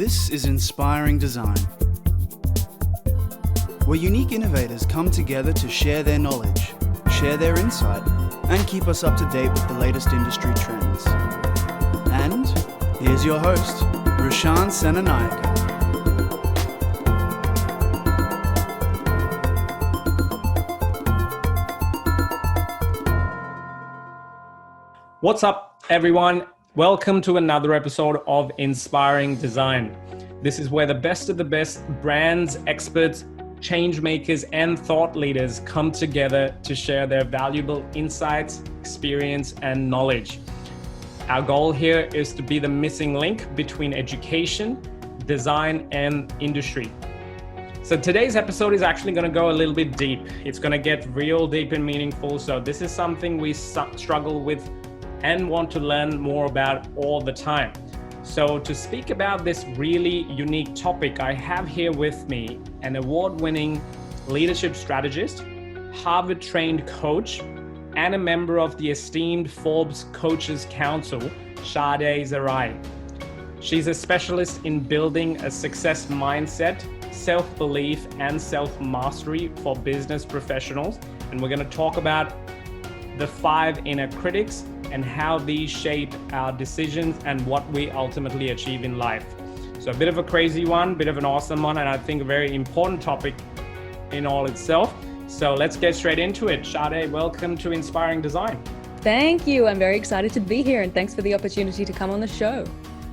This is Inspiring Design, where unique innovators come together to share their knowledge, share their insight, and keep us up to date with the latest industry trends. And here's your host, Roshan Senanayake. What's up, everyone? Welcome to another episode of Inspiring Design. This is where the best of the best brands, experts, change makers, and thought leaders come together to share their valuable insights, experience, and knowledge. Our goal here is to be the missing link between education, design, and industry. So today's episode is actually going to go a little bit deep. It's going to get real deep and meaningful. So this is something we struggle with and want to learn more about all the time. So to speak about this really unique topic, I have here with me an award-winning leadership strategist, Harvard-trained coach, and a member of the esteemed Forbes Coaches Council, Shadé Zahrai. She's a specialist in building a success mindset, self-belief, and self-mastery for business professionals. And we're going to talk about the 5 inner critics and how these shape our decisions and what we ultimately achieve in life. So a bit of a crazy one, bit of an awesome one, and I think a very important topic in all itself. So let's get straight into it. Shadé, welcome to Inspiring Design. Thank you. I'm very excited to be here, and thanks for the opportunity to come on the show.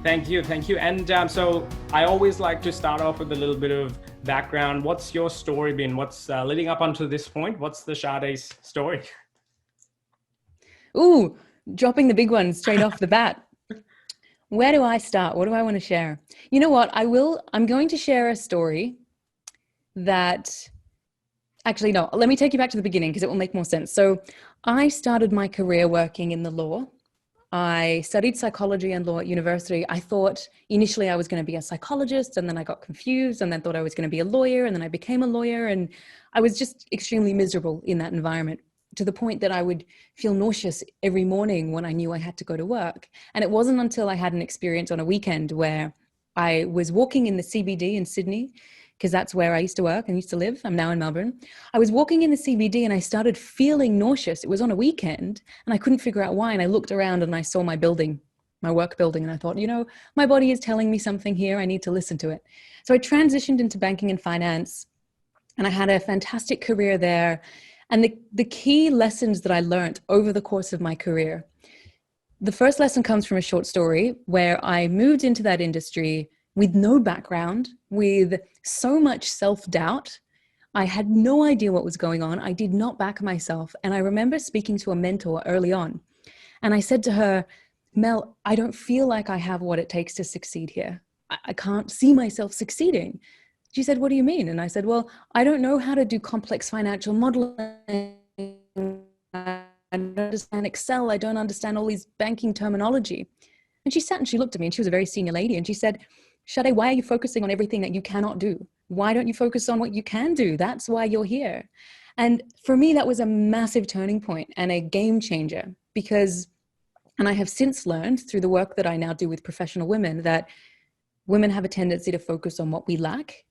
Thank you. And so I always like to start off with a little bit of background. What's your story been? What's leading up until this point? What's the Shadé's story? Ooh, dropping the big one straight off the bat. Where do I start? What do I want to share? You know what? I'm going to share a story that, actually, no, let me take you back to the beginning because it will make more sense. So I started my career working in the law. I studied psychology and law at university. I thought initially I was going to be a psychologist, and then I got confused, and then thought I was going to be a lawyer, and then I became a lawyer, and I was just extremely miserable in that environment, to the point that I would feel nauseous every morning when I knew I had to go to work. And it wasn't until I had an experience on a weekend where I was walking in the CBD in Sydney, because that's where I used to work and used to live. I'm now in Melbourne. I was walking in the CBD and I started feeling nauseous. It was on a weekend and I couldn't figure out why. And I looked around and I saw my building, my work building. And I thought, my body is telling me something here. I need to listen to it. So I transitioned into banking and finance, and I had a fantastic career there. And the key lessons that I learned over the course of my career, the first lesson comes from a short story where I moved into that industry with no background, with so much self-doubt. I had no idea what was going on. I did not back myself. And I remember speaking to a mentor early on. And I said to her, Mel, I don't feel like I have what it takes to succeed here. I can't see myself succeeding. She said, what do you mean? And I said, well, I don't know how to do complex financial modeling. I don't understand Excel. I don't understand all these banking terminology. And she sat and she looked at me, and she was a very senior lady. And she said, Shadé, why are you focusing on everything that you cannot do? Why don't you focus on what you can do? That's why you're here. And for me, that was a massive turning point and a game changer, because, and I have since learned through the work that I now do with professional women, that women have a tendency to focus on what we lack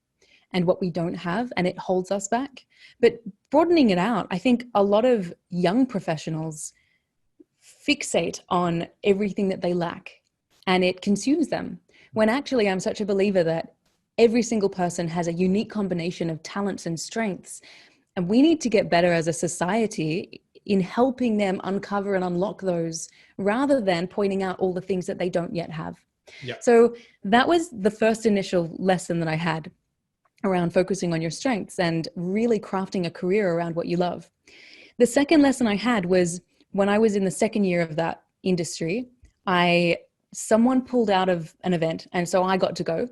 and what we don't have, and it holds us back. But broadening it out, I think a lot of young professionals fixate on everything that they lack, and it consumes them. When actually I'm such a believer that every single person has a unique combination of talents and strengths, and we need to get better as a society in helping them uncover and unlock those, rather than pointing out all the things that they don't yet have. Yep. So that was the first initial lesson that I had around focusing on your strengths and really crafting a career around what you love. The second lesson I had was when I was in the second year of that industry, someone pulled out of an event, and so I got to go.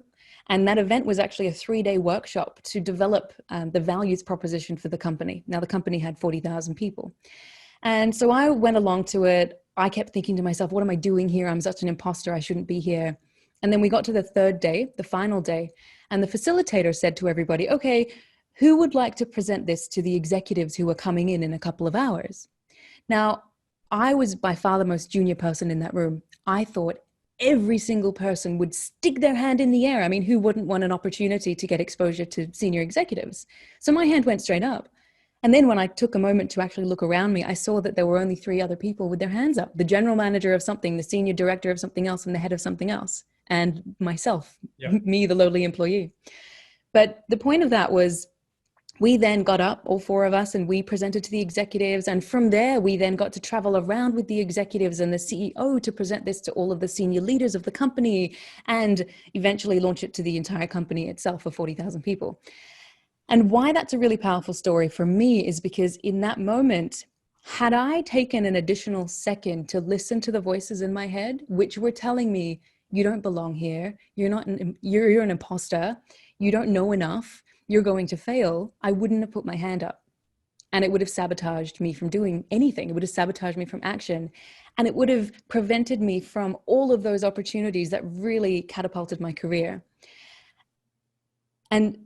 And that event was actually a 3-day workshop to develop the values proposition for the company. Now, the company had 40,000 people. And so I went along to it. I kept thinking to myself, what am I doing here? I'm such an imposter. I shouldn't be here. And then we got to the third day, the final day, and the facilitator said to everybody, okay, who would like to present this to the executives who are coming in a couple of hours? Now, I was by far the most junior person in that room. I thought every single person would stick their hand in the air. I mean, who wouldn't want an opportunity to get exposure to senior executives? So my hand went straight up. And then when I took a moment to actually look around me, I saw that there were only 3 other people with their hands up: the general manager of something, the senior director of something else, and the head of something else, and myself, me, the lowly employee. But the point of that was, we then got up, all 4 of us, and we presented to the executives. And from there, we then got to travel around with the executives and the CEO to present this to all of the senior leaders of the company, and eventually launch it to the entire company itself of 40,000 people. And why that's a really powerful story for me is because in that moment, had I taken an additional second to listen to the voices in my head, which were telling me, you don't belong here, you're an imposter, you don't know enough, you're going to fail, I wouldn't have put my hand up. And it would have sabotaged me from doing anything. It would have sabotaged me from action. And it would have prevented me from all of those opportunities that really catapulted my career. And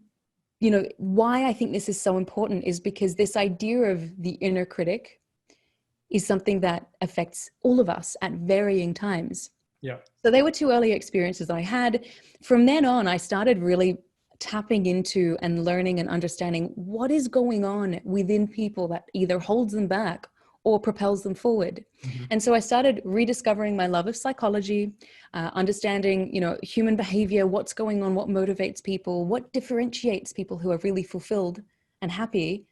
you know, why I think this is so important is because this idea of the inner critic is something that affects all of us at varying times. Yeah. So they were 2 early experiences that I had. From then on, I started really tapping into and learning and understanding what is going on within people that either holds them back or propels them forward. Mm-hmm. And so I started rediscovering my love of psychology, understanding, you know, human behavior, what's going on, what motivates people, what differentiates people who are really fulfilled and happy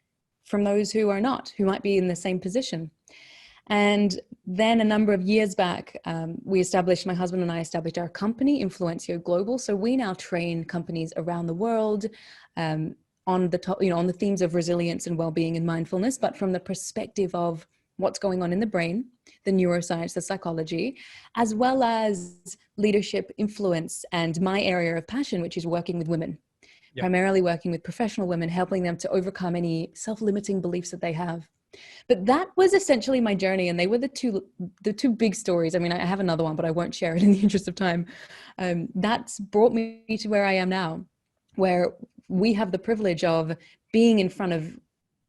from those who are not, who might be in the same position. And then a number of years back, my husband and I established our company, Influencio Global. So we now train companies around the world on the themes of resilience and well-being and mindfulness, but from the perspective of what's going on in the brain, the neuroscience, the psychology, as well as leadership, influence, and my area of passion, which is working with women, primarily working with professional women, helping them to overcome any self-limiting beliefs that they have. But that was essentially my journey, and they were the two big stories. I mean, I have another one, but I won't share it in the interest of time. That's brought me to where I am now, where we have the privilege of being in front of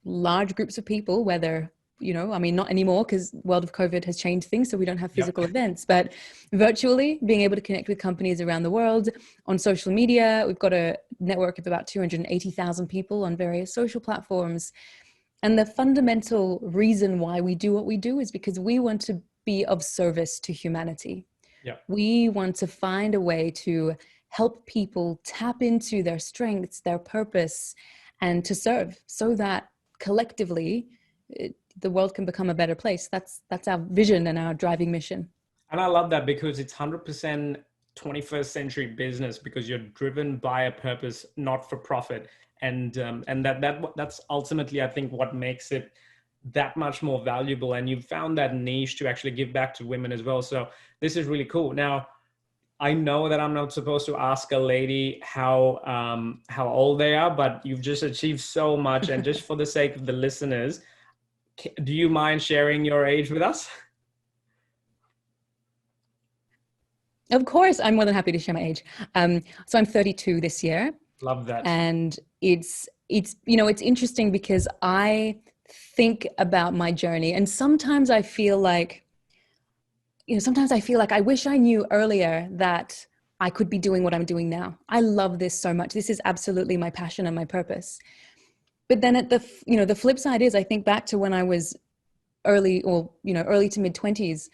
large groups of people, whether, you know, I mean, not anymore because the world of COVID has changed things, so we don't have physical events, but virtually being able to connect with companies around the world on social media. We've got a network of about 280,000 people on various social platforms. And the fundamental reason why we do what we do is because we want to be of service to humanity. Yeah. We want to find a way to help people tap into their strengths, their purpose, and to serve so that collectively the world can become a better place. That's our vision and our driving mission. And I love that because it's 100% 21st century business, because you're driven by a purpose, not for profit. And that's ultimately, I think, what makes it that much more valuable. And you've found that niche to actually give back to women as well. So this is really cool. Now, I know that I'm not supposed to ask a lady how old they are, but you've just achieved so much. And just for the sake of the listeners, do you mind sharing your age with us? Of course, I'm more than happy to share my age. So I'm 32 this year. Love that. And it's interesting because I think about my journey, and sometimes I feel like I wish I knew earlier that I could be doing what I'm doing now. I love this so much. This is absolutely my passion and my purpose. But then at the flip side is, I think back to when I was early to mid 20s,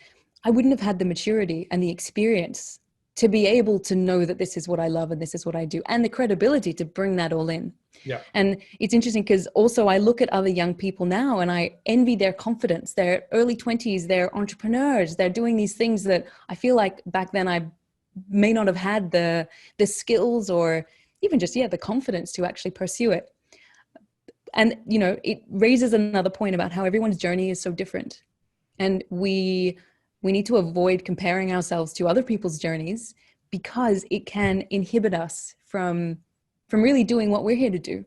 I wouldn't have had the maturity and the experience to be able to know that this is what I love and this is what I do, and the credibility to bring that all in. Yeah. And it's interesting because also I look at other young people now and I envy their confidence. They're early 20s, they're entrepreneurs, they're doing these things that I feel like back then I may not have had the skills or even just, the confidence to actually pursue it. And, it raises another point about how everyone's journey is so different. And we need to avoid comparing ourselves to other people's journeys, because it can inhibit us from really doing what we're here to do,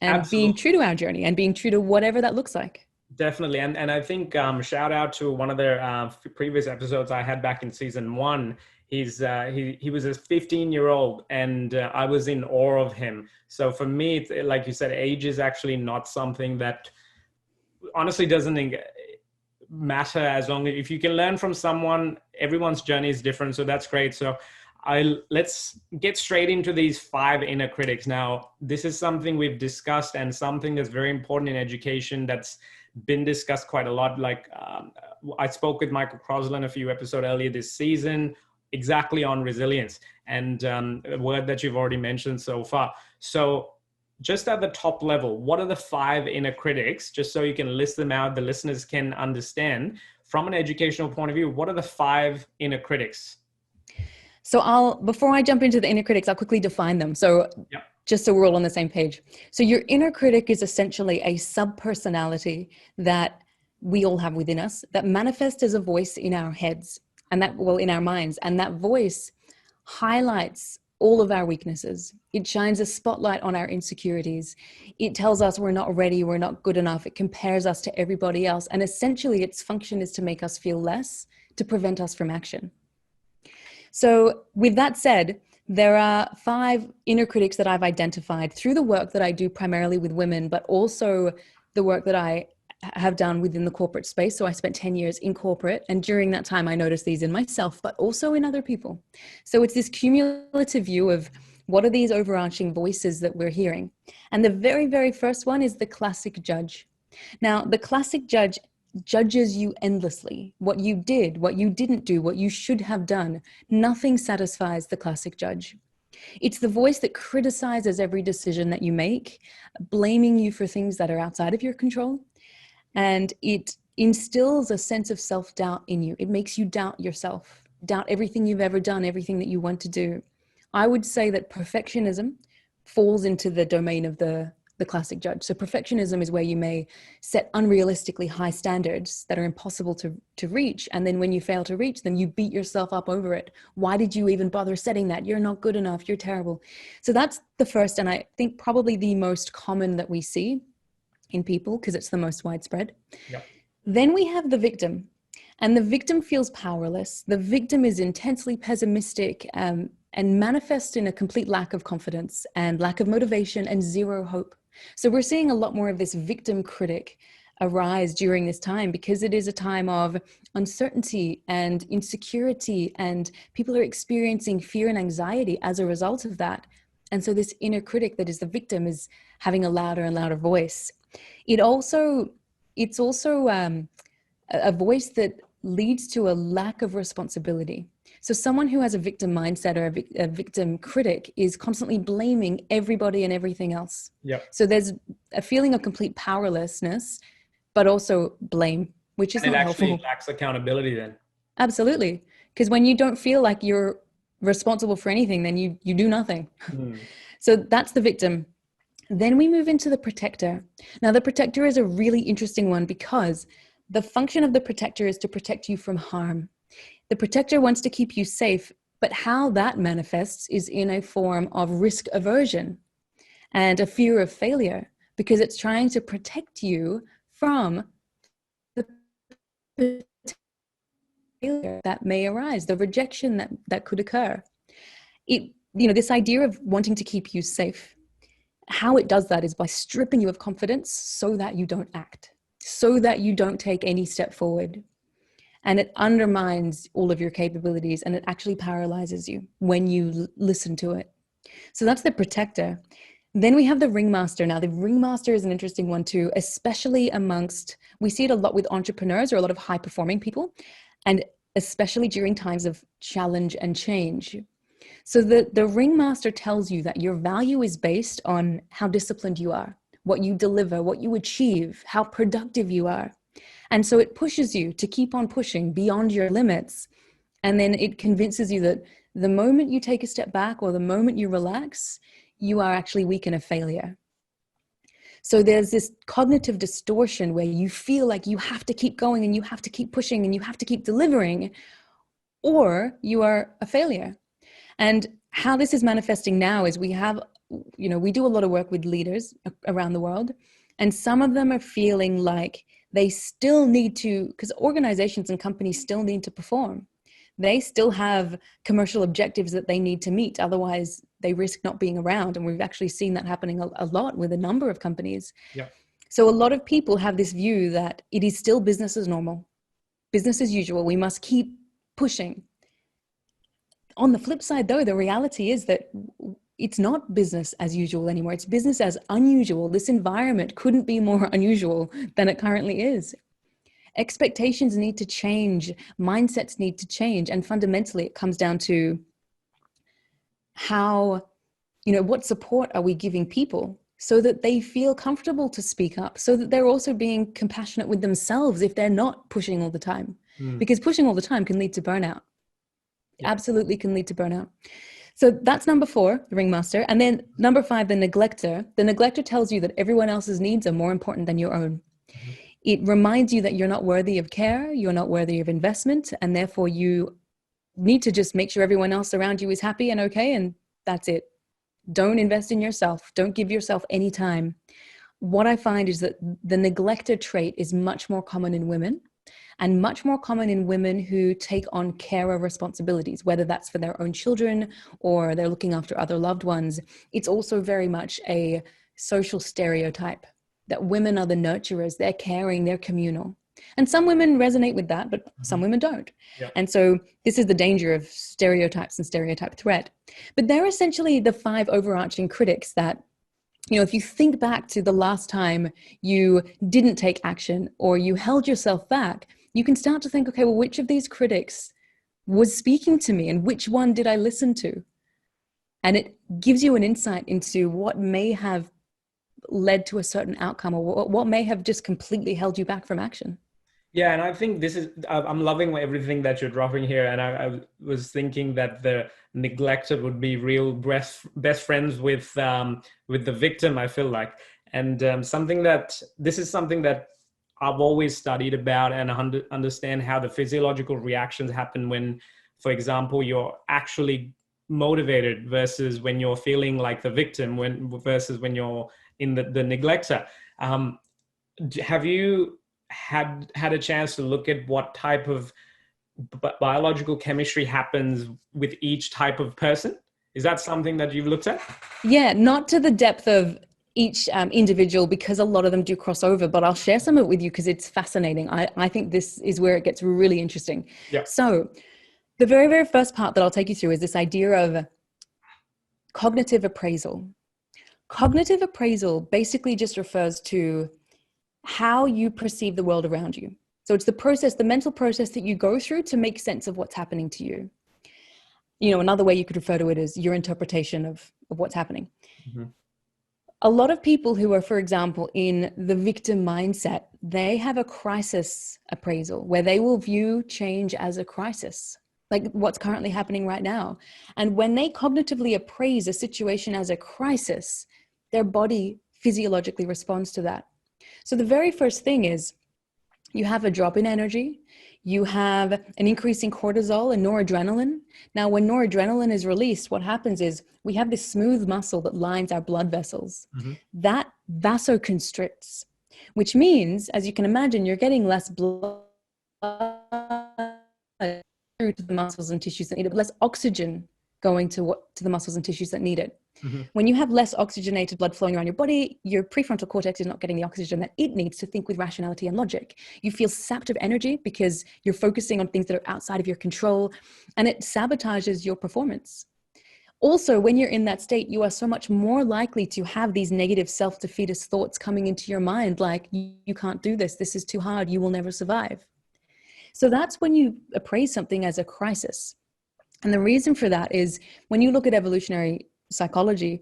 and Absolutely. being true to our journey and being true to whatever that looks like. Definitely. And I think shout out to one of the previous episodes I had back in season 1. He was a 15-year-old and I was in awe of him. So for me, it's, like you said, age is actually not something that honestly doesn't matter as long as if you can learn from someone. Everyone's journey is different, so that's great. So let's get straight into these 5 inner critics. Now, this is something we've discussed and something that's very important in education that's been discussed quite a lot. Like I spoke with Michael Crosland a few episodes earlier this season, exactly on resilience, and a word that you've already mentioned so far. So just at the top level, what are the 5 inner critics, just so you can list them out, the listeners can understand from an educational point of view, what are the 5 inner critics? So before I jump into the inner critics, I'll quickly define them. So just so we're all on the same page. So your inner critic is essentially a sub-personality that we all have within us that manifests as a voice in our heads and in our minds. And that voice highlights all of our weaknesses. It shines a spotlight on our insecurities. It tells us we're not ready, we're not good enough. It compares us to everybody else. And essentially its function is to make us feel less, to prevent us from action. So with that said, there are 5 inner critics that I've identified through the work that I do primarily with women, but also the work that I have done within the corporate space. So I spent 10 years in corporate, and during that time I noticed these in myself, but also in other people. So it's this cumulative view of what are these overarching voices that we're hearing. And the very, very first one is the classic judge. Now, the classic judge judges you endlessly. What you did, what you didn't do, what you should have done. Nothing satisfies the classic judge. It's the voice that criticizes every decision that you make, blaming you for things that are outside of your control. And it instills a sense of self-doubt in you. It makes you doubt yourself, doubt everything you've ever done, everything that you want to do. I would say that perfectionism falls into the domain of the classic judge. So perfectionism is where you may set unrealistically high standards that are impossible to reach. And then when you fail to reach them, you beat yourself up over it. Why did you even bother setting that? You're not good enough. You're terrible. So that's the first, and I think probably the most common that we see in people because it's the most widespread. Yep. Then we have the victim, and the victim feels powerless. The victim is intensely pessimistic and manifests in a complete lack of confidence and lack of motivation and zero hope. So we're seeing a lot more of this victim critic arise during this time because it is a time of uncertainty and insecurity, and people are experiencing fear and anxiety as a result of that. And so this inner critic that is the victim is having a louder and louder voice. It's also a voice that leads to a lack of responsibility. So someone who has a victim mindset or a victim critic is constantly blaming everybody and everything else. Yep. So there's a feeling of complete powerlessness, but also blame, which is not helpful. It actually lacks accountability then. Absolutely. Because when you don't feel like you're responsible for anything, then you do nothing. So that's the victim. Then we move into the protector. Now, the protector is a really interesting one because the function of the protector is to protect you from harm. The protector wants to keep you safe, but how that manifests is in a form of risk aversion and a fear of failure, because it's trying to protect you from the failure that may arise, the rejection that could occur. This idea of wanting to keep you safe, how it does that is by stripping you of confidence so that you don't act, so that you don't take any step forward. And it undermines all of your capabilities, and it actually paralyzes you when you listen to it. So that's the protector. Then we have the ringmaster. Now, the ringmaster is an interesting one too, especially we see it a lot with entrepreneurs or a lot of high-performing people, and especially during times of challenge and change. So the ringmaster tells you that your value is based on how disciplined you are, what you deliver, what you achieve, how productive you are. And so it pushes you to keep on pushing beyond your limits. And then it convinces you that the moment you take a step back or the moment you relax, you are actually weak and a failure. So there's this cognitive distortion where you feel like you have to keep going and you have to keep pushing and you have to keep delivering, or you are a failure. And how this is manifesting now is we do a lot of work with leaders around the world, and some of them are feeling like they still need to, because organizations and companies still need to perform. They still have commercial objectives that they need to meet. Otherwise, they risk not being around. And we've actually seen that happening a lot with a number of companies. Yeah. So a lot of people have this view that it is still business as normal. business as usual. We must keep pushing. On the flip side, though, the reality is that it's not business as usual anymore. It's business as unusual. This environment couldn't be more unusual than it currently is. Expectations need to change. Mindsets need to change. And fundamentally, it comes down to how, what support are we giving people so that they feel comfortable to speak up, so that they're also being compassionate with themselves if they're not pushing all the time. Because pushing all the time can lead to burnout. Yeah. Absolutely can lead to burnout. So that's number 4, the ringmaster. And then number 5, the neglector. The neglector tells you that everyone else's needs are more important than your own. Mm-hmm. It reminds you that you're not worthy of care, you're not worthy of investment, and therefore you need to just make sure everyone else around you is happy and okay, and that's it. Don't invest in yourself. Don't give yourself any time. What I find is that the neglector trait is much more common in women, and much more common in women who take on carer responsibilities, whether that's for their own children or they're looking after other loved ones. It's also very much a social stereotype that women are the nurturers, they're caring, they're communal. And some women resonate with that, but some women don't. Yeah. And so this is the danger of stereotypes and stereotype threat. But they're essentially the 5 overarching critics that, if you think back to the last time you didn't take action or you held yourself back, you can start to think, okay, well, which of these critics was speaking to me and which one did I listen to? And it gives you an insight into what may have led to a certain outcome or what may have just completely held you back from action. Yeah, and I think this is, I'm loving everything that you're dropping here. And I was thinking that the neglected would be real best friends with the victim, I feel like. And this is something that I've always studied about and understand how the physiological reactions happen when, for example, you're actually motivated versus when you're feeling like the victim, versus when you're in the neglector. Have you had a chance to look at what type of biological chemistry happens with each type of person? Is that something that you've looked at? Yeah, not to the depth of each individual, because a lot of them do cross over, but I'll share some of it with you because it's fascinating. I think this is where it gets really interesting. Yeah. So the very, very first part that I'll take you through is this idea of cognitive appraisal. Cognitive appraisal basically just refers to how you perceive the world around you. So it's the mental process that you go through to make sense of what's happening to you. Another way you could refer to it is your interpretation of what's happening. Mm-hmm. A lot of people who are, for example, in the victim mindset, they have a crisis appraisal where they will view change as a crisis, like what's currently happening right now. And when they cognitively appraise a situation as a crisis, their body physiologically responds to that. So the very first thing is you have a drop in energy, you have an increase in cortisol and noradrenaline. Now, when noradrenaline is released, what happens is we have this smooth muscle that lines our blood vessels. Mm-hmm. That vasoconstricts, which means, as you can imagine, you're getting less blood through to the muscles and tissues that need it, less oxygen going to the muscles and tissues that need it. Mm-hmm. When you have less oxygenated blood flowing around your body, your prefrontal cortex is not getting the oxygen that it needs to think with rationality and logic. You feel sapped of energy because you're focusing on things that are outside of your control, and it sabotages your performance. Also, when you're in that state, you are so much more likely to have these negative self-defeatist thoughts coming into your mind, like, you can't do this, this is too hard, you will never survive. So that's when you appraise something as a crisis. And the reason for that is when you look at evolutionary psychology,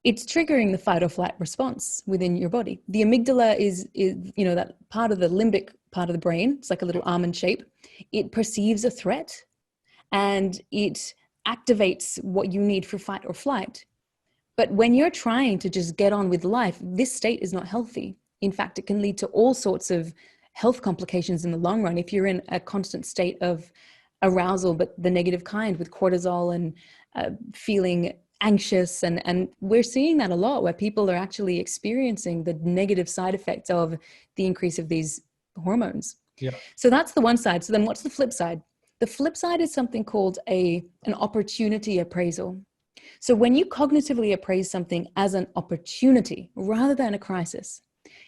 it's triggering the fight or flight response within your body. The amygdala is that part of the limbic part of the brain. It's like a little almond shape. It perceives a threat and it activates what you need for fight or flight. But when you're trying to just get on with life, this state is not healthy. In fact, it can lead to all sorts of health complications in the long run if you're in a constant state of arousal, but the negative kind, with cortisol and feeling anxious. And we're seeing that a lot, where people are actually experiencing the negative side effects of the increase of these hormones. Yeah. So that's the one side. So then what's the flip side? The flip side is something called an opportunity appraisal. So when you cognitively appraise something as an opportunity rather than a crisis,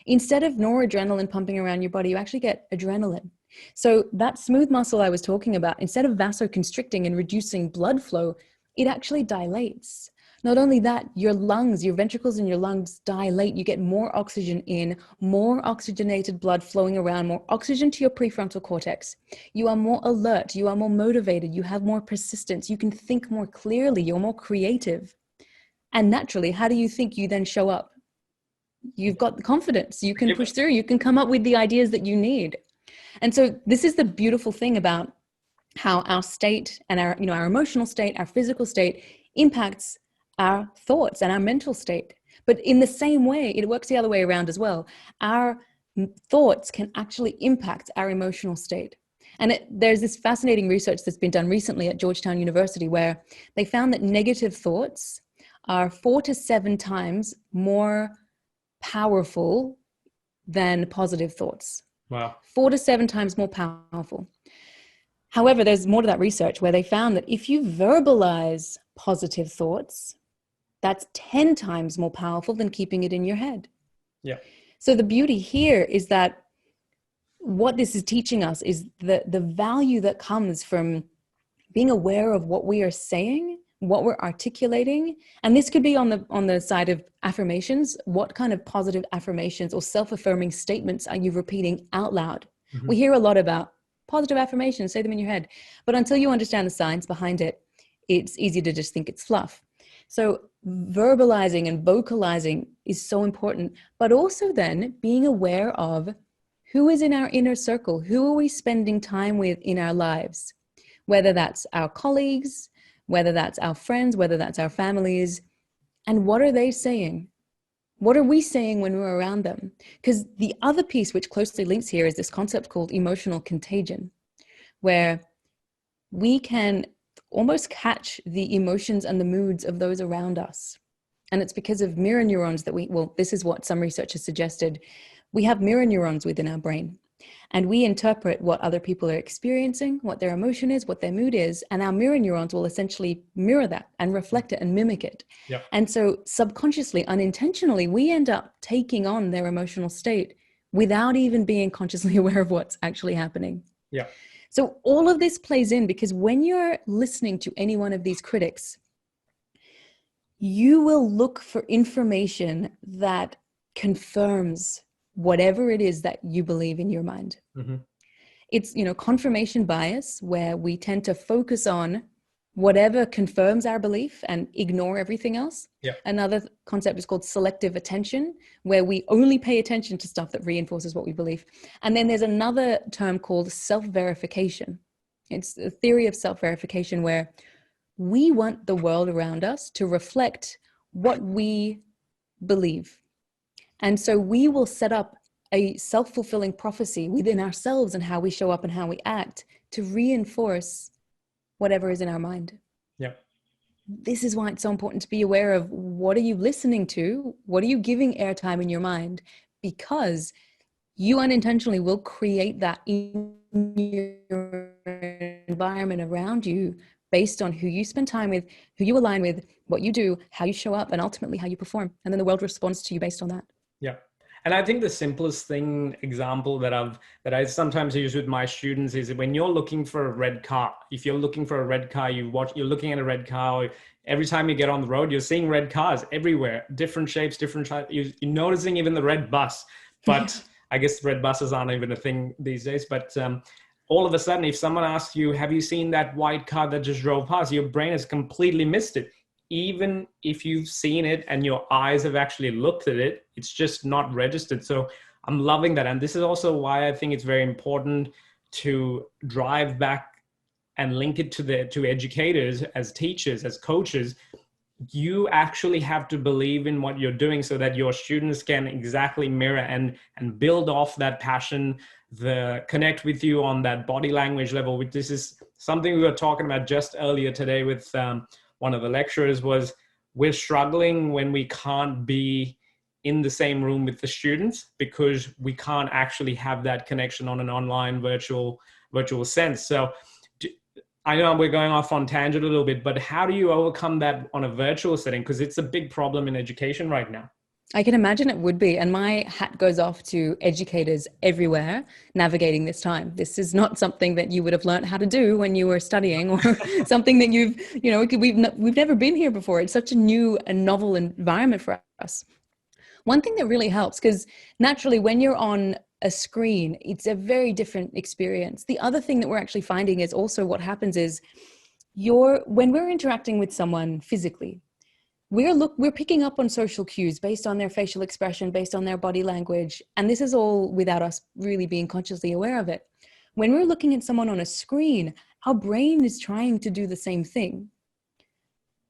instead of noradrenaline pumping around your body, you actually get adrenaline. So that smooth muscle I was talking about, instead of vasoconstricting and reducing blood flow, it actually dilates. Not only that, your lungs, your ventricles in your lungs dilate. You get more oxygen in, more oxygenated blood flowing around, more oxygen to your prefrontal cortex. You are more alert, you are more motivated, you have more persistence, you can think more clearly, you're more creative. And naturally, how do you think you then show up? You've got the confidence, you can push through, you can come up with the ideas that you need. And so this is the beautiful thing about how our state and our, our emotional state, our physical state impacts our thoughts and our mental state. But in the same way, it works the other way around as well. Our thoughts can actually impact our emotional state. And there's this fascinating research that's been done recently at Georgetown University where they found that negative thoughts are 4 to 7 times more powerful than positive thoughts. Wow. 4 to 7 times more powerful. However, there's more to that research where they found that if you verbalize positive thoughts, that's 10 times more powerful than keeping it in your head. Yeah. So the beauty here is that what this is teaching us is the value that comes from being aware of what we are saying, what we're articulating. And this could be on the side of affirmations. What kind of positive affirmations or self-affirming statements are you repeating out loud? Mm-hmm. We hear a lot about positive affirmations, say them in your head. But until you understand the science behind it, it's easy to just think it's fluff. So verbalizing and vocalizing is so important, but also then being aware of who is in our inner circle, who are we spending time with in our lives, whether that's our colleagues, whether that's our friends, whether that's our families, and what are they saying? What are we saying when we're around them? Because the other piece which closely links here is this concept called emotional contagion, where we can almost catch the emotions and the moods of those around us. And it's because of mirror neurons that this is what some research has suggested. We have mirror neurons within our brain, and we interpret what other people are experiencing, what their emotion is, what their mood is, and our mirror neurons will essentially mirror that and reflect it and mimic it. Yep. And so subconsciously, unintentionally, we end up taking on their emotional state without even being consciously aware of what's actually happening. Yeah. So all of this plays in because when you're listening to any one of these critics, you will look for information that confirms whatever it is that you believe in your mind. Mm-hmm. It's, confirmation bias, where we tend to focus on whatever confirms our belief and ignore everything else. Yeah. Another concept is called selective attention, where we only pay attention to stuff that reinforces what we believe. And then there's another term called self-verification. It's a theory of self-verification where we want the world around us to reflect what we believe. And so we will set up a self-fulfilling prophecy within ourselves and how we show up and how we act to reinforce whatever is in our mind. Yeah. This is why it's so important to be aware of what are you listening to? What are you giving airtime in your mind? Because you unintentionally will create that in your environment around you based on who you spend time with, who you align with, what you do, how you show up, and ultimately how you perform. And then the world responds to you based on that. Yeah. And I think the simplest example that I sometimes use with my students is when you're looking for a red car. If you're looking for a red car, you're looking at a red car. Every time you get on the road, you're seeing red cars everywhere, different shapes, different types. You're noticing even the red bus, but I guess red buses aren't even a thing these days. But all of a sudden, if someone asks you, have you seen that white car that just drove past? Your brain has completely missed it. Even if you've seen it and your eyes have actually looked at it, it's just not registered. So I'm loving that. And this is also why I think it's very important to drive back and link it to educators, as teachers, as coaches. You actually have to believe in what you're doing so that your students can exactly mirror and build off that passion, connect with you on that body language level. This is something we were talking about just earlier today with one of the lecturers. Was we're struggling when we can't be in the same room with the students because we can't actually have that connection on an online virtual sense. So I know we're going off on tangent a little bit, but how do you overcome that on a virtual setting? Because it's a big problem in education right now. I can imagine it would be. And my hat goes off to educators everywhere navigating this time. This is not something that you would have learned how to do when you were studying, or something that we've never been here before. It's such a new and novel environment for us. One thing that really helps, because naturally when you're on a screen, it's a very different experience. The other thing that we're actually finding is also what happens is when we're interacting with someone physically, we're picking up on social cues based on their facial expression, based on their body language. And this is all without us really being consciously aware of it. When we're looking at someone on a screen, our brain is trying to do the same thing.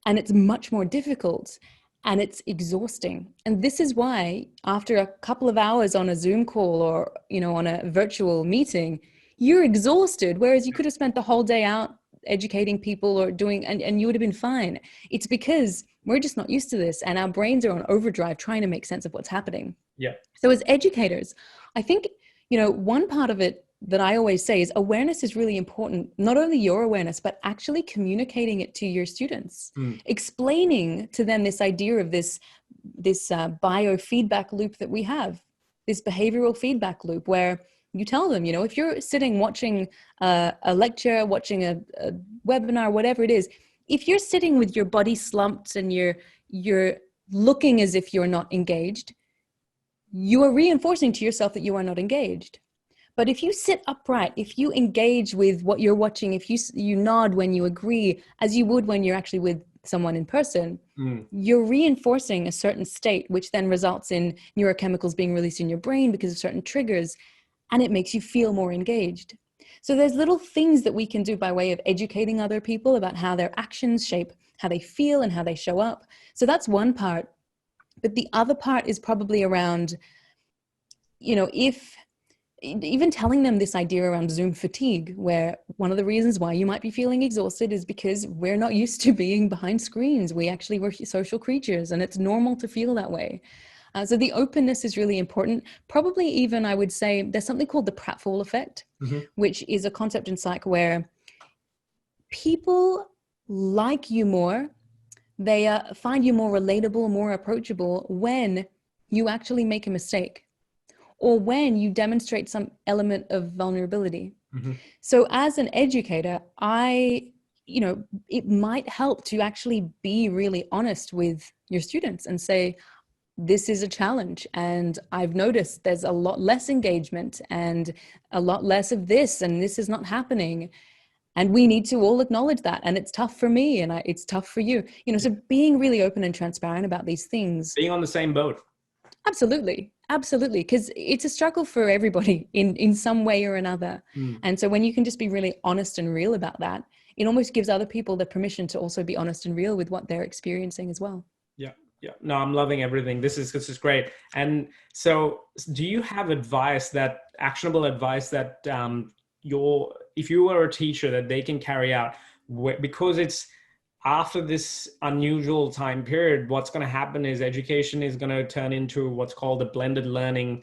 And it's much more difficult and it's exhausting. And this is why after a couple of hours on a Zoom call or, on a virtual meeting, you're exhausted, whereas you could have spent the whole day out educating people or doing, and you would have been fine. It's because we're just not used to this, and our brains are on overdrive trying to make sense of what's happening. Yeah. So as educators, I think, one part of it that I always say is awareness is really important. Not only your awareness, but actually communicating it to your students, explaining to them this idea of this biofeedback loop that we have, this behavioral feedback loop where you tell them, if you're sitting watching a lecture, watching a webinar, whatever it is, if you're sitting with your body slumped and you're looking as if you're not engaged, you are reinforcing to yourself that you are not engaged. But if you sit upright, if you engage with what you're watching, if you nod when you agree, as you would when you're actually with someone in person, you're reinforcing a certain state, which then results in neurochemicals being released in your brain because of certain triggers, and it makes you feel more engaged. So there's little things that we can do by way of educating other people about how their actions shape how they feel and how they show up. So that's one part. But the other part is probably around, if even telling them this idea around Zoom fatigue, where one of the reasons why you might be feeling exhausted is because we're not used to being behind screens. We're social creatures, and it's normal to feel that way. So the openness is really important. Probably even, I would say, there's something called the pratfall effect, which is a concept in psych where people like you more. They find you more relatable, more approachable when you actually make a mistake or when you demonstrate some element of vulnerability. So as an educator, it might help to actually be really honest with your students and say, this is a challenge, and I've noticed there's a lot less engagement and a lot less of this, and this is not happening. And we need to all acknowledge that. And it's tough for me, and it's tough for you. So being really open and transparent about these things. Being on the same boat. Absolutely. Absolutely. Because it's a struggle for everybody in some way or another. And so when you can just be really honest and real about that, it almost gives other people the permission to also be honest and real with what they're experiencing as well. Yeah. No, I'm loving everything. This is great. And so do you have actionable advice that if you were a teacher that they can carry out, because it's after this unusual time period, what's going to happen is education is going to turn into what's called a blended learning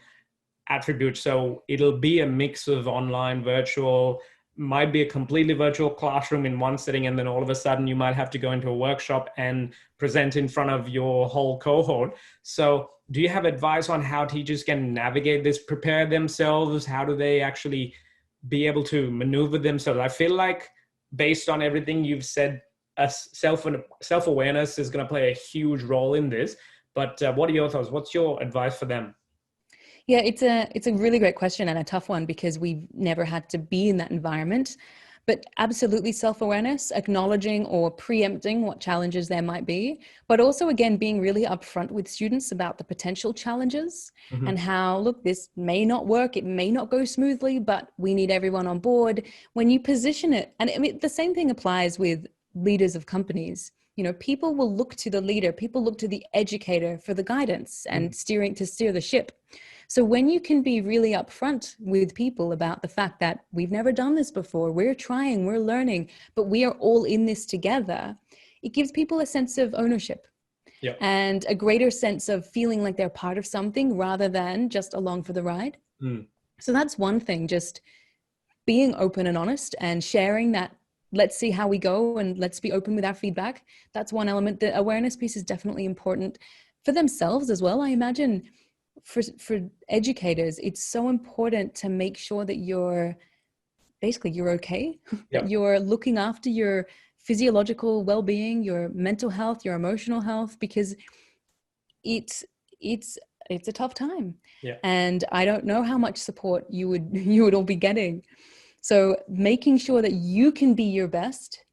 attribute. So it'll be a mix of online, virtual, might be a completely virtual classroom in one setting, and then all of a sudden you might have to go into a workshop and present in front of your whole cohort. So do you have advice on how teachers can navigate this, prepare themselves? How do they actually be able to maneuver themselves? I feel like based on everything you've said, self-awareness is going to play a huge role in this. But what are your thoughts? What's your advice for them? Yeah, it's a really great question and a tough one because we've never had to be in that environment. But absolutely self-awareness, acknowledging or preempting what challenges there might be, but also, again, being really upfront with students about the potential challenges and how, look, this may not work, it may not go smoothly, but we need everyone on board. When you position it, and I mean, the same thing applies with leaders of companies. People will look to the leader, people look to the educator for the guidance and steer the ship. So when you can be really upfront with people about the fact that we've never done this before, we're trying, we're learning, but we are all in this together, it gives people a sense of ownership and a greater sense of feeling like they're part of something rather than just along for the ride. So that's one thing, just being open and honest and sharing that. Let's see how we go and let's be open with our feedback. That's one element. The awareness piece is definitely important. for themselves as well. I imagine for educators, it's so important to make sure that you're okay, that you're looking after your physiological well-being, your mental health, your emotional health, because it's a tough time. And I don't know how much support you would all be getting. So making sure that you can be your best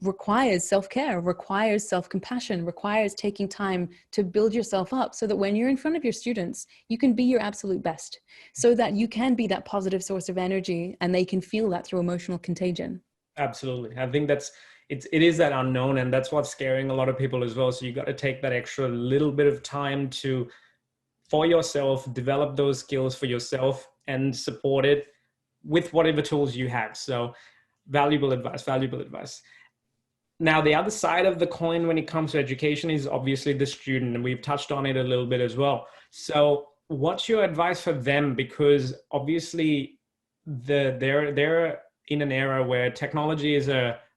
requires self-care, requires self-compassion, requires taking time to build yourself up so that when you're in front of your students, you can be your absolute best, so that you can be that positive source of energy and they can feel that through emotional contagion. Absolutely. I think it is that unknown, and that's what's scaring a lot of people as well. So you got to take that extra little bit of time for yourself, develop those skills for yourself and support it with whatever tools you have. So valuable advice. Now, the other side of the coin when it comes to education is obviously the student, and we've touched on it a little bit as well. So what's your advice for them? Because obviously they're in an era where technology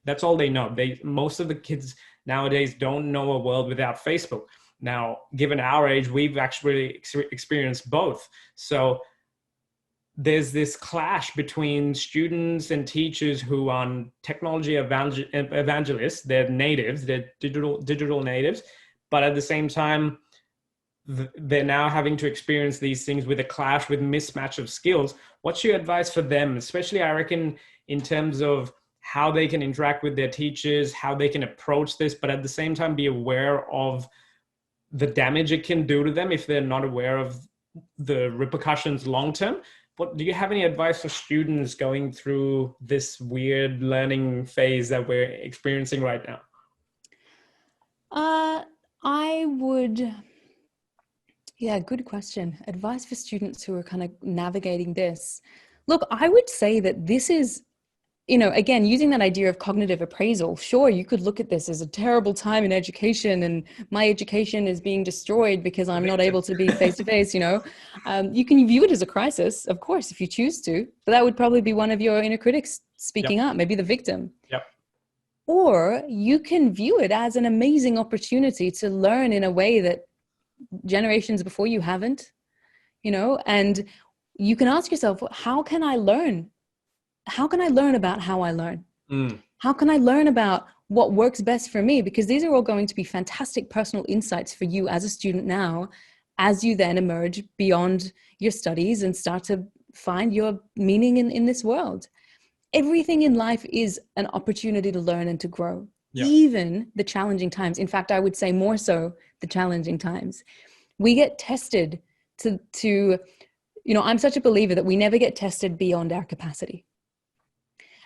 that's all they know. Most of the kids nowadays don't know a world without Facebook. Now, given our age, we've actually experienced both. So there's this clash between students and teachers who are technology evangelists. They're natives, they're digital natives, but at the same time, they're now having to experience these things with a clash, with mismatch of skills. What's your advice for them, especially, I reckon, in terms of how they can interact with their teachers, how they can approach this, but at the same time be aware of the damage it can do to them if they're not aware of the repercussions long term? Do you have any advice for students going through this weird learning phase that we're experiencing right now? Good question. Advice for students who are kind of navigating this. Look, I would say that this is, again, using that idea of cognitive appraisal, sure, you could look at this as a terrible time in education and my education is being destroyed because I'm not able to be face-to-face, You can view it as a crisis, of course, if you choose to, but that would probably be one of your inner critics speaking up, maybe the victim. Or you can view it as an amazing opportunity to learn in a way that generations before you haven't, and you can ask yourself, how can I learn? How can I learn about how I learn? How can I learn about what works best for me? Because these are all going to be fantastic personal insights for you as a student now, as you then emerge beyond your studies and start to find your meaning in this world. Everything in life is an opportunity to learn and to grow, even the challenging times. In fact, I would say more so the challenging times. We get tested to I'm such a believer that we never get tested beyond our capacity.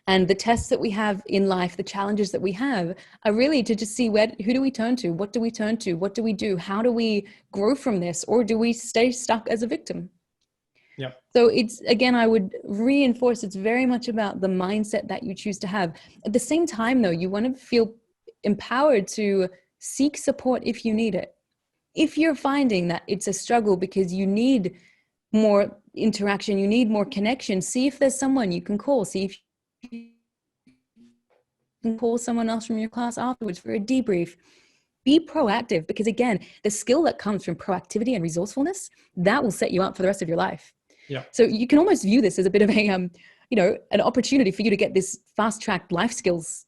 And the tests that we have in life, the challenges that we have, are really to just see who do we turn to? What do we turn to? What do we do? How do we grow from this? Or do we stay stuck as a victim? So it's, again, I would reinforce, it's very much about the mindset that you choose to have. At the same time, though, you want to feel empowered to seek support if you need it. If you're finding that it's a struggle because you need more interaction, you need more connection, see if there's someone you can call. See if you can call someone else from your class afterwards for a debrief. Be proactive, because again, the skill that comes from proactivity and resourcefulness, that will set you up for the rest of your life. So you can almost view this as a bit of a, an opportunity for you to get this fast-tracked life skills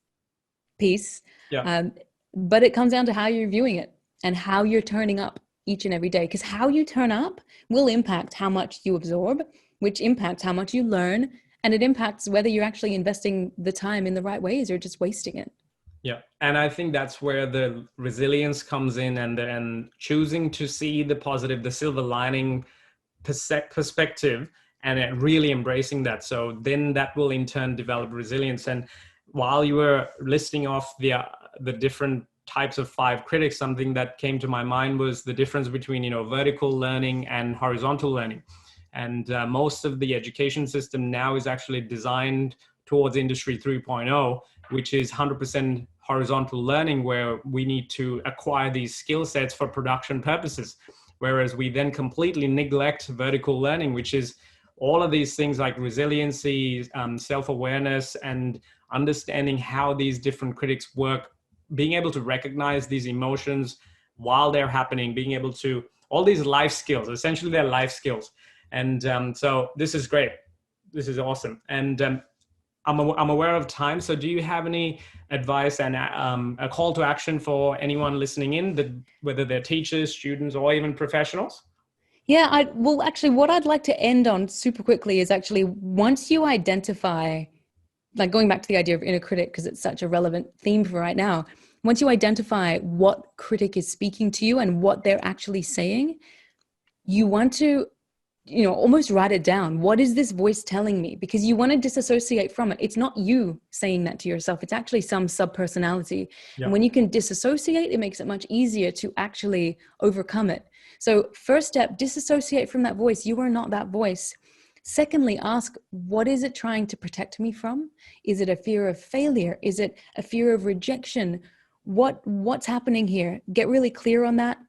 piece. But it comes down to how you're viewing it and how you're turning up each and every day, because how you turn up will impact how much you absorb, which impacts how much you learn, and it impacts whether you're actually investing the time in the right ways or just wasting it. And I think that's where the resilience comes in, and choosing to see the positive, the silver lining perspective, and really embracing that. So then that will in turn develop resilience. And while you were listing off the different types of 5 critics, something that came to my mind was the difference between, vertical learning and horizontal learning. And most of the education system now is actually designed towards Industry 3.0, which is 100% horizontal learning, where we need to acquire these skill sets for production purposes. Whereas we then completely neglect vertical learning, which is all of these things like resiliency, self-awareness, and understanding how these different critics work, being able to recognize these emotions, while they're happening, being able to, all these life skills, essentially they're life skills. And so this is great. This is awesome. And I'm aware of time. So do you have any advice and a call to action for anyone listening in, whether they're teachers, students, or even professionals? Yeah, well, actually, what I'd like to end on super quickly is actually once you identify, like going back to the idea of inner critic, because it's such a relevant theme for right now. Once you identify what critic is speaking to you and what they're actually saying, you want to, almost write it down. What is this voice telling me? Because you want to disassociate from it. It's not you saying that to yourself. It's actually some sub-personality. Yeah. And when you can disassociate, it makes it much easier to actually overcome it. So first step, disassociate from that voice. You are not that voice. Secondly, ask, what is it trying to protect me from? Is it a fear of failure? Is it a fear of rejection? What's happening here? Get really clear on that.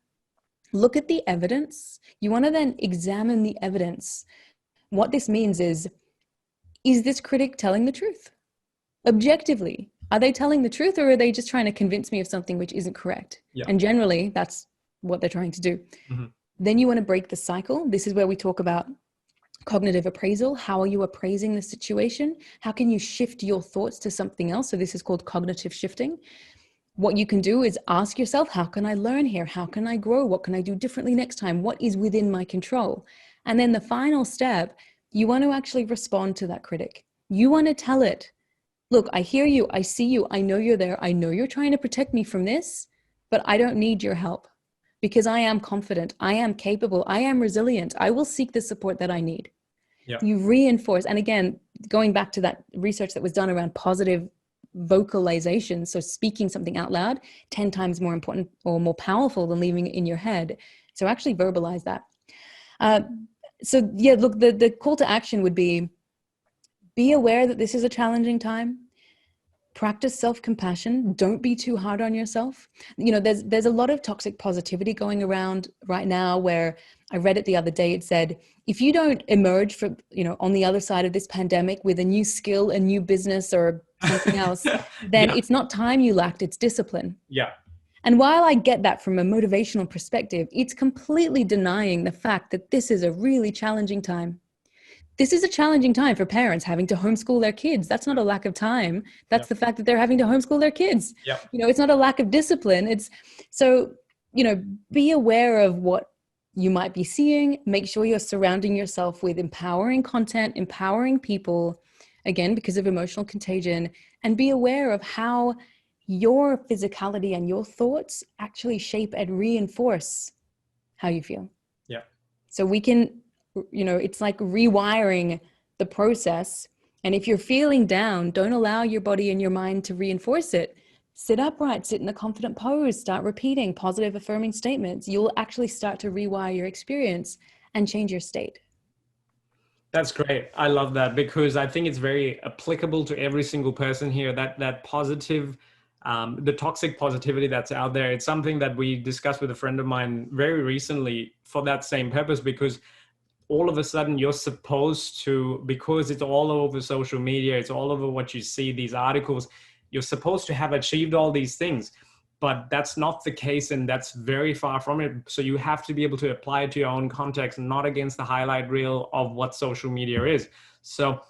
Look at the evidence. You want to then examine the evidence. What this means is this critic telling the truth? Objectively, are they telling the truth, or are they just trying to convince me of something which isn't correct? Yeah. And generally, that's what they're trying to do. Mm-hmm. Then you want to break the cycle. This is where we talk about cognitive appraisal. How are you appraising the situation? How can you shift your thoughts to something else? So this is called cognitive shifting. What you can do is ask yourself, how can I learn here? How can I grow? What can I do differently next time? What is within my control? And then the final step, you want to actually respond to that critic. You want to tell it, look, I hear you. I see you. I know you're there. I know you're trying to protect me from this, but I don't need your help because I am confident. I am capable. I am resilient. I will seek the support that I need. Yeah. You reinforce. And again, going back to that research that was done around positive vocalization, so speaking something out loud, 10 times more important or more powerful than leaving it in your head. So actually verbalize that. So yeah, look, the call to action would be aware that this is a challenging time. Practice self-compassion. Don't be too hard on yourself. There's a lot of toxic positivity going around right now, where I read it the other day. It said, if you don't emerge from, on the other side of this pandemic with a new skill, a new business, or something else, then it's not time you lacked, it's discipline. Yeah. And while I get that from a motivational perspective, it's completely denying the fact that this is a really challenging time. This is a challenging time for parents having to homeschool their kids. That's not a lack of time. That's the fact that they're having to homeschool their kids. Yep. It's not a lack of discipline. It's so, be aware of what you might be seeing. Make sure you're surrounding yourself with empowering content, empowering people, again, because of emotional contagion, and be aware of how your physicality and your thoughts actually shape and reinforce how you feel. Yeah. So we can, it's like rewiring the process. And if you're feeling down, don't allow your body and your mind to reinforce it. Sit upright, sit in a confident pose, start repeating positive affirming statements. You'll actually start to rewire your experience and change your state. That's great. I love that, because I think it's very applicable to every single person here, that positive, the toxic positivity that's out there. It's something that we discussed with a friend of mine very recently for that same purpose, because all of a sudden you're supposed to, because it's all over social media, it's all over what you see, these articles, you're supposed to have achieved all these things, but that's not the case, and that's very far from it. So you have to be able to apply it to your own context, not against the highlight reel of what social media is. So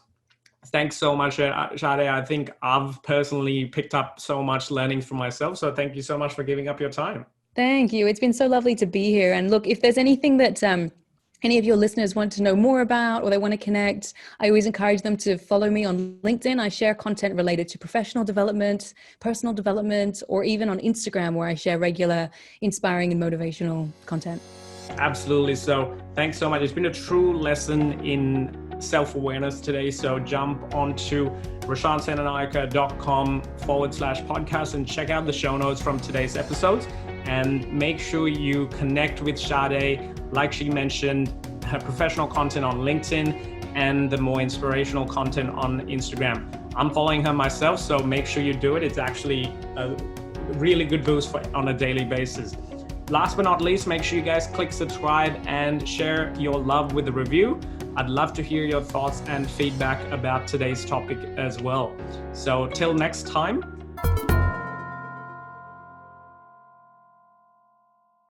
thanks so much, Shadé. I think I've personally picked up so much learning for myself. So thank you so much for giving up your time. Thank you. It's been so lovely to be here. And look, if there's anything that any of your listeners want to know more about, or they want to connect, I always encourage them to follow me on LinkedIn. I share content related to professional development, personal development, or even on Instagram, where I share regular inspiring and motivational content. Absolutely. So thanks so much. It's been a true lesson in self-awareness today. So jump onto rashansenanayake.com/podcast and check out the show notes from today's episodes. And make sure you connect with Shadé. Like she mentioned, her professional content on LinkedIn and the more inspirational content on Instagram. I'm following her myself, so make sure you do it. It's actually a really good boost on a daily basis. Last but not least, make sure you guys click subscribe and share your love with a review. I'd love to hear your thoughts and feedback about today's topic as well. So till next time,